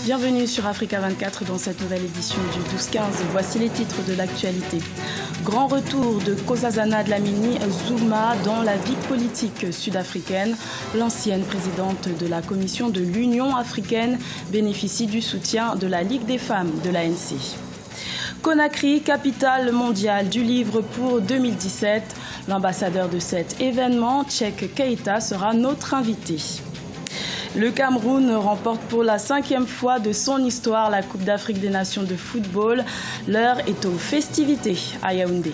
Bienvenue sur Africa 24 dans cette nouvelle édition du 12-15. Voici les titres de l'actualité. Grand retour de Nkosazana Dlamini Zuma dans la vie politique sud-africaine. L'ancienne présidente de la Commission de l'Union africaine bénéficie du soutien de la Ligue des femmes de l'ANC. Conakry, capitale mondiale du livre pour 2017. L'ambassadeur de cet événement, Cheikh Keita, sera notre invité. Le Cameroun remporte pour la 5e fois de son histoire la Coupe d'Afrique des Nations de football. L'heure est aux festivités à Yaoundé.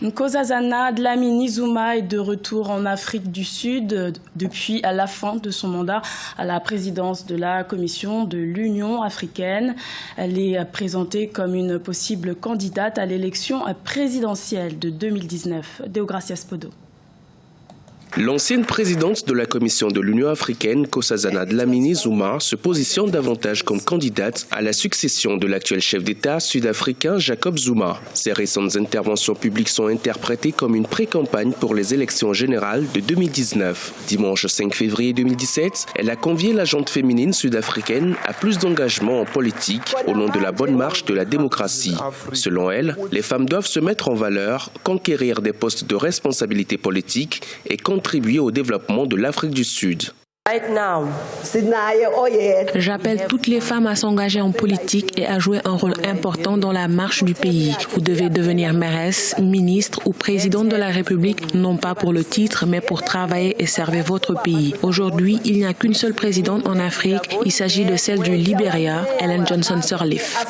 Nkosazana Dlamini Zuma est de retour en Afrique du Sud depuis la fin de son mandat à la présidence de la Commission de l'Union africaine. Elle est présentée comme une possible candidate à l'élection présidentielle de 2019. Deogracias Podo. L'ancienne présidente de la Commission de l'Union africaine, Nkosazana Dlamini Zuma, se positionne davantage comme candidate à la succession de l'actuel chef d'État sud-africain Jacob Zuma. Ses récentes interventions publiques sont interprétées comme une pré-campagne pour les élections générales de 2019. Dimanche 5 février 2017, elle a convié la gente féminine sud-africaine à plus d'engagement en politique au nom de la bonne marche de la démocratie. Selon elle, les femmes doivent se mettre en valeur, conquérir des postes de responsabilité politique et contribuer au développement de l'Afrique du Sud. J'appelle toutes les femmes à s'engager en politique et à jouer un rôle important dans la marche du pays. Vous devez devenir mairesse, ministre ou présidente de la République, non pas pour le titre, mais pour travailler et servir votre pays. Aujourd'hui, il n'y a qu'une seule présidente en Afrique. Il s'agit de celle du Libéria, Ellen Johnson Sirleaf.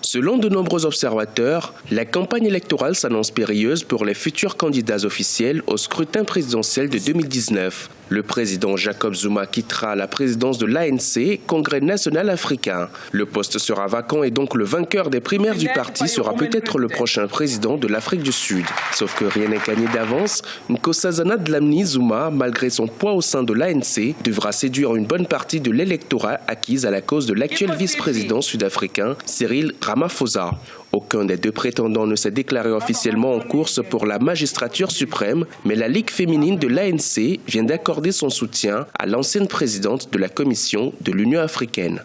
Selon de nombreux observateurs, la campagne électorale s'annonce périlleuse pour les futurs candidats officiels au scrutin présidentiel de 2019. Le président Jacob Zuma quittera la présidence de l'ANC, Congrès national africain. Le poste sera vacant et donc le vainqueur des primaires du parti sera peut-être le prochain président de l'Afrique du Sud. Sauf que rien n'est gagné d'avance. Nkosazana Dlamini Zuma, malgré son poids au sein de l'ANC, devra séduire une bonne partie de l'électorat acquise à la cause de l'actuel vice-président sud-africain, Cyril Ramaphosa. Aucun des deux prétendants ne s'est déclaré officiellement en course pour la magistrature suprême, mais la Ligue féminine de l'ANC vient d'accorder son soutien à l'ancienne présidente de la Commission de l'Union africaine.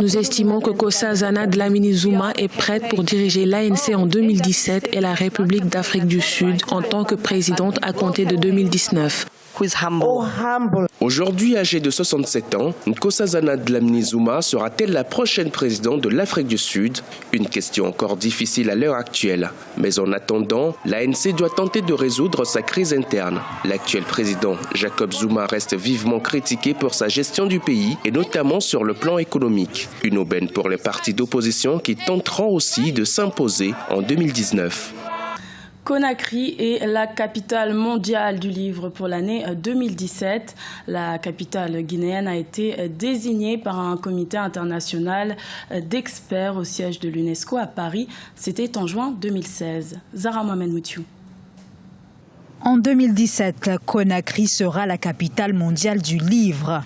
Nous estimons que Nkosazana Dlamini Zuma est prête pour diriger l'ANC en 2017 et la République d'Afrique du Sud en tant que présidente à compter de 2019. Aujourd'hui âgée de 67 ans, Nkosazana Dlamini Zuma sera-t-elle la prochaine présidente de l'Afrique du Sud? Une question encore difficile à l'heure actuelle. Mais en attendant, l'ANC doit tenter de résoudre sa crise interne. L'actuel président Jacob Zuma reste vivement critiqué pour sa gestion du pays et notamment sur le plan économique. Une aubaine pour les partis d'opposition qui tenteront aussi de s'imposer en 2019. Conakry est la capitale mondiale du livre pour l'année 2017. La capitale guinéenne a été désignée par un comité international d'experts au siège de l'UNESCO à Paris. C'était en juin 2016. Zara Mohamed Moutiou. En 2017, Conakry sera la capitale mondiale du livre.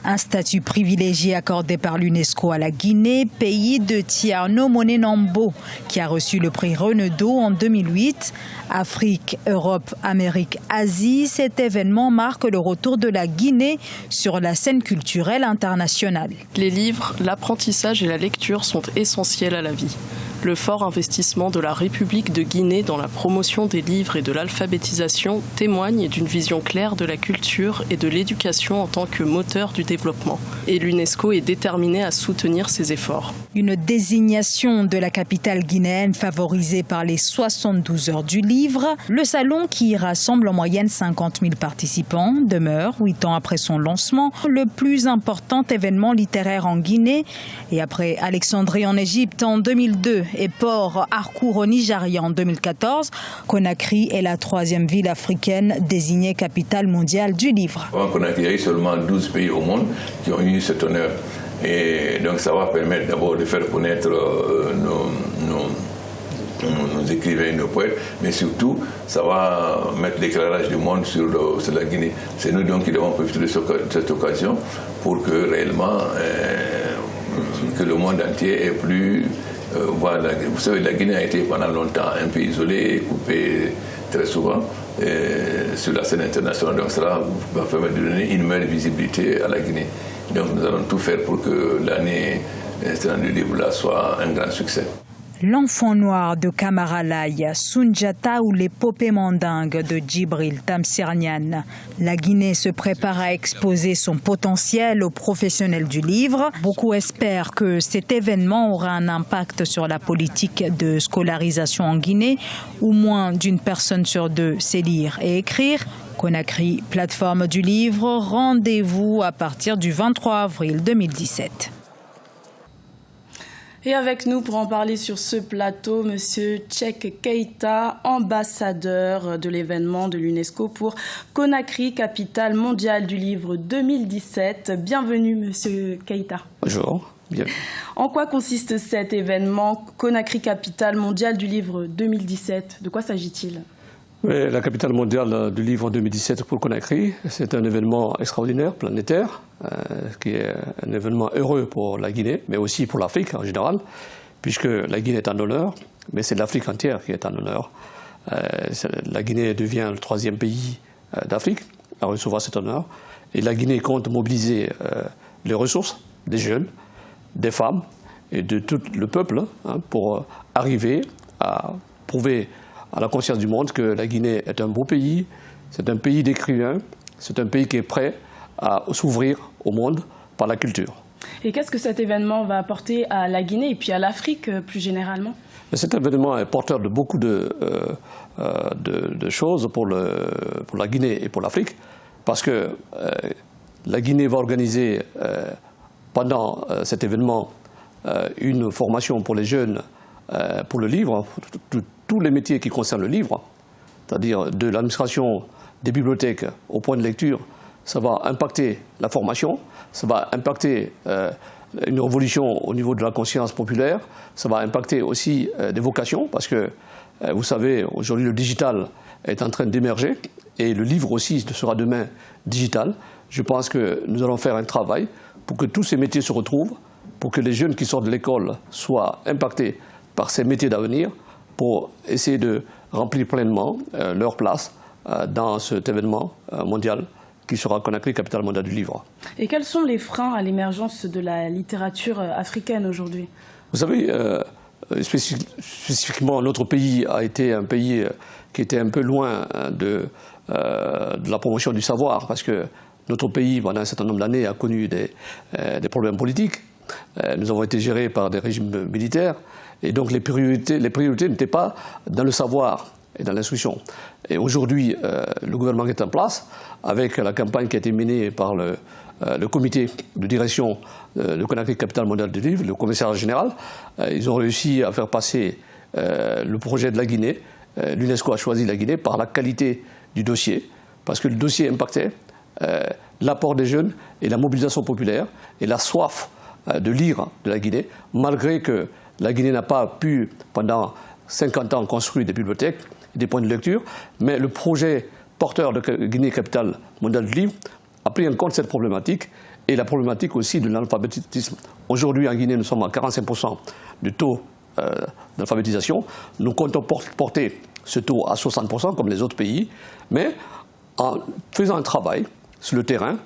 Un statut privilégié accordé par l'UNESCO à la Guinée, pays de Thierno Monet Nambo, qui a reçu le prix Renaudot en 2008. Afrique, Europe, Amérique, Asie, cet événement marque le retour de la Guinée sur la scène culturelle internationale. Les livres, l'apprentissage et la lecture sont essentiels à la vie. Le fort investissement de la République de Guinée dans la promotion des livres et de l'alphabétisation témoigne d'une vision claire de la culture et de l'éducation en tant que moteur du développement. Et l'UNESCO est déterminée à soutenir ces efforts. Une désignation de la capitale guinéenne favorisée par les 72 heures du livre. Le salon, qui rassemble en moyenne 50 000 participants, demeure, 8 ans après son lancement, le plus important événement littéraire en Guinée. Et après Alexandrie en Égypte en 2002 et Port Harcourt au Nigeria en 2014, Conakry est la 3e ville africaine désignée capitale mondiale du livre. Conakry, il y a seulement 12 pays au monde qui ont eu cet honneur. Et donc ça va permettre d'abord de faire connaître nos écrivains et nos poètes, mais surtout ça va mettre l'éclairage du monde sur la Guinée. C'est nous donc qui devons profiter de cette occasion pour que réellement que le monde entier ait plus... Voilà. Vous savez, la Guinée a été pendant longtemps un pays isolé, coupé très souvent sur la scène internationale. Donc cela va permettre de donner une meilleure visibilité à la Guinée. Donc nous allons tout faire pour que l'année du livre là soit un grand succès. L'enfant noir de Kamaralaya, Sunjata ou l'épopée mandingue de Djibril Tamsir-Niane. La Guinée se prépare à exposer son potentiel aux professionnels du livre. Beaucoup espèrent que cet événement aura un impact sur la politique de scolarisation en Guinée, où moins d'une personne sur deux sait lire et écrire. Conakry, plateforme du livre, rendez-vous à partir du 23 avril 2017. Et avec nous pour en parler sur ce plateau, Monsieur Cheikh Keita, ambassadeur de l'événement de l'UNESCO pour Conakry, capitale mondiale du livre 2017. Bienvenue, Monsieur Keita. Bonjour. Bien. En quoi consiste cet événement Conakry, capitale mondiale du livre 2017 ? De quoi s'agit-il ? La capitale mondiale du livre 2017 pour Conakry, c'est un événement extraordinaire, planétaire, qui est un événement heureux pour la Guinée, mais aussi pour l'Afrique en général, puisque la Guinée est en honneur, mais c'est l'Afrique entière qui est en honneur. La Guinée devient le 3e pays d'Afrique à recevoir cet honneur, et la Guinée compte mobiliser les ressources des jeunes, des femmes et de tout le peuple pour arriver à prouver à la conscience du monde que la Guinée est un beau pays, c'est un pays d'écrivains, c'est un pays qui est prêt à s'ouvrir au monde par la culture. Et qu'est-ce que cet événement va apporter à la Guinée et puis à l'Afrique plus généralement ? Cet événement est porteur de beaucoup de choses pour la Guinée et pour l'Afrique, parce que la Guinée va organiser pendant cet événement une formation pour les jeunes pour le livre, tous les métiers qui concernent le livre, c'est-à-dire de l'administration des bibliothèques au point de lecture. Ça va impacter la formation, ça va impacter une révolution au niveau de la conscience populaire, ça va impacter aussi des vocations, parce que vous savez, aujourd'hui le digital est en train d'émerger et le livre aussi sera demain digital. Je pense que nous allons faire un travail pour que tous ces métiers se retrouvent, pour que les jeunes qui sortent de l'école soient impactés par ces métiers d'avenir, pour essayer de remplir pleinement leur place dans cet événement mondial qui sera Conakry, capitale mondiale du livre. Et quels sont les freins à l'émergence de la littérature africaine aujourd'hui ? Vous savez, spécifiquement, notre pays a été un pays qui était un peu loin de la promotion du savoir, parce que notre pays, pendant un certain nombre d'années, a connu des problèmes politiques. Nous avons été gérés par des régimes militaires, et donc les priorités n'étaient pas dans le savoir et dans l'instruction. Et aujourd'hui, le gouvernement est en place, avec la campagne qui a été menée par le comité de direction de Conakry, capitale mondiale du livre, le commissaire général. Ils ont réussi à faire passer le projet de la Guinée. L'UNESCO a choisi la Guinée par la qualité du dossier, parce que le dossier impactait l'apport des jeunes et la mobilisation populaire et la soif de lire de la Guinée, malgré que la Guinée n'a pas pu, pendant 50 ans, construire des bibliothèques et des points de lecture, mais le projet porteur de Guinée, capitale mondiale du livre, a pris en compte cette problématique et la problématique aussi de l'alphabétisme. Aujourd'hui, en Guinée, nous sommes à 45% du taux d'alphabétisation. Nous comptons porter ce taux à 60% comme les autres pays, mais en faisant un travail sur le terrain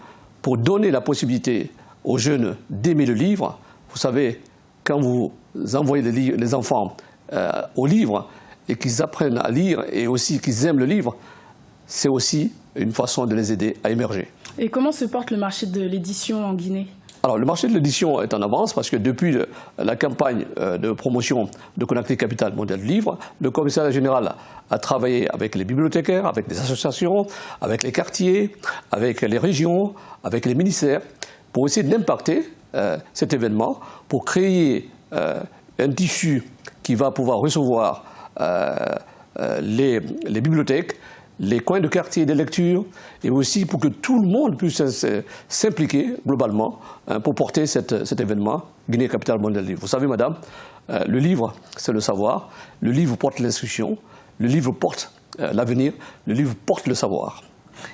pour donner la possibilité aux jeunes d'aimer le livre. Vous savez, quand vous envoyez les enfants au livre et qu'ils apprennent à lire et aussi qu'ils aiment le livre, c'est aussi une façon de les aider à émerger. Et comment se porte le marché de l'édition en Guinée ? Alors, le marché de l'édition est en avance parce que depuis la campagne de promotion de Conakry, capitale mondiale du livre, le commissariat général a travaillé avec les bibliothécaires, avec les associations, avec les quartiers, avec les régions, avec les ministères, pour essayer d'impacter cet événement, pour créer un tissu qui va pouvoir recevoir les bibliothèques, les coins de quartier des lectures, et aussi pour que tout le monde puisse s'impliquer globalement pour porter cet événement, Guinée, capitale mondiale du livre. Vous savez, madame, le livre, c'est le savoir, le livre porte l'instruction, le livre porte l'avenir, le livre porte le savoir.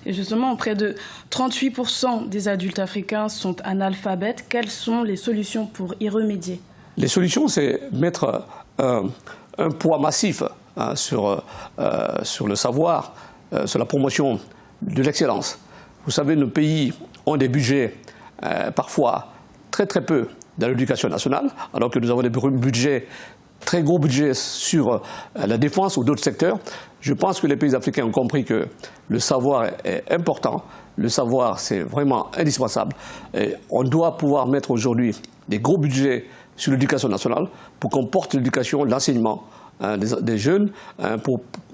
Et justement, près de 38% des adultes africains sont analphabètes. Quelles sont les solutions pour y remédier ? Les solutions, c'est mettre un poids massif sur le savoir, sur la promotion de l'excellence. Vous savez, nos pays ont des budgets parfois très peu dans l'éducation nationale, alors que nous avons des budgets, très gros budgets sur la défense ou d'autres secteurs. Je pense que les pays africains ont compris que le savoir est important, le savoir c'est vraiment indispensable. Et on doit pouvoir mettre aujourd'hui des gros budgets sur l'éducation nationale pour qu'on porte l'éducation, l'enseignement des jeunes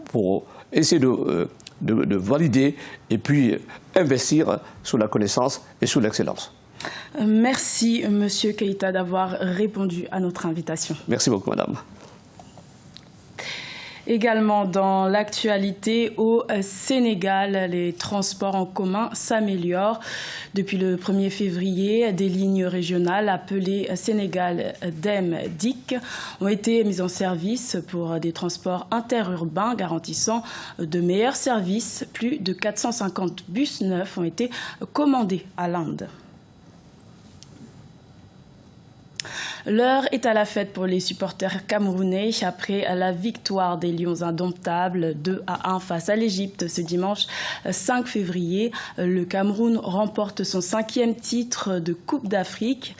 pour essayer de valider et puis investir sur la connaissance et sur l'excellence. Merci, Monsieur Keïta, d'avoir répondu à notre invitation. Merci beaucoup, Madame. Également dans l'actualité, au Sénégal, les transports en commun s'améliorent. Depuis le 1er février, des lignes régionales appelées Sénégal Dem-Dik ont été mises en service pour des transports interurbains garantissant de meilleurs services. Plus de 450 bus neufs ont été commandés à l'Inde. L'heure est à la fête pour les supporters camerounais après la victoire des Lions indomptables 2-1 face à l'Égypte ce dimanche 5 février. Le Cameroun remporte son 5e titre de Coupe d'Afrique,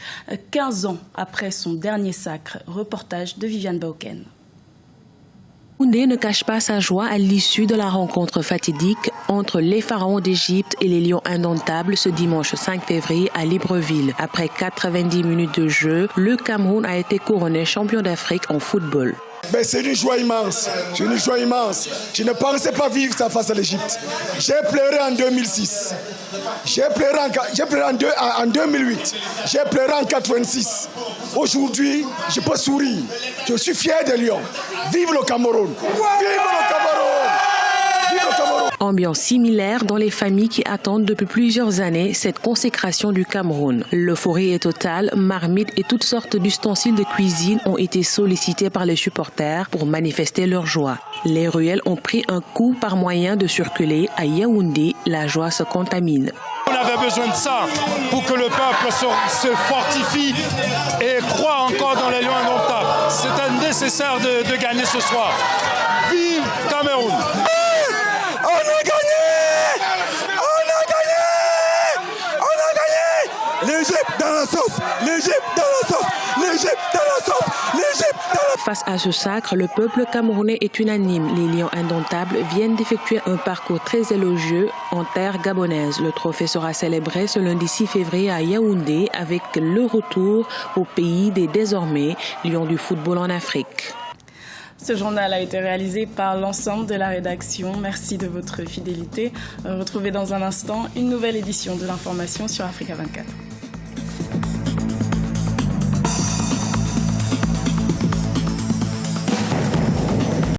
15 ans après son dernier sacre. Reportage de Viviane Bauken. Koundé ne cache pas sa joie à l'issue de la rencontre fatidique entre les pharaons d'Égypte et les Lions indomptables ce dimanche 5 février à Libreville. Après 90 minutes de jeu, le Cameroun a été couronné champion d'Afrique en football. Ben, c'est une joie immense, Je ne pensais pas vivre ça face à l'Égypte. J'ai pleuré en 2006, j'ai pleuré en 2008, j'ai pleuré en 86. Aujourd'hui, je peux sourire. Je suis fier des Lions. Vive le Cameroun! Vive le Cameroun! Vive le Cameroun! Ambiance similaire dans les familles qui attendent depuis plusieurs années cette consécration du Cameroun. L'euphorie est totale, marmites et toutes sortes d'ustensiles de cuisine ont été sollicités par les supporters pour manifester leur joie. Les ruelles ont pris un coup par moyen de circuler. À Yaoundé, la joie se contamine. On avait besoin de ça pour que le peuple se fortifie et croit encore dans les Lions indomptables. C'était nécessaire de gagner ce soir. Vive Cameroun! L'Égypte dans la sauce, l'Égypte dans la sauce, l'Égypte dans la sauce, l'Égypte dans la sauce. Face à ce sacre, le peuple camerounais est unanime. Les Lions indomptables viennent d'effectuer un parcours très élogieux en terre gabonaise. Le trophée sera célébré ce lundi 6 février à Yaoundé avec le retour au pays des désormais Lions du football en Afrique. Ce journal a été réalisé par l'ensemble de la rédaction. Merci de votre fidélité. Retrouvez dans un instant une nouvelle édition de l'information sur Africa 24.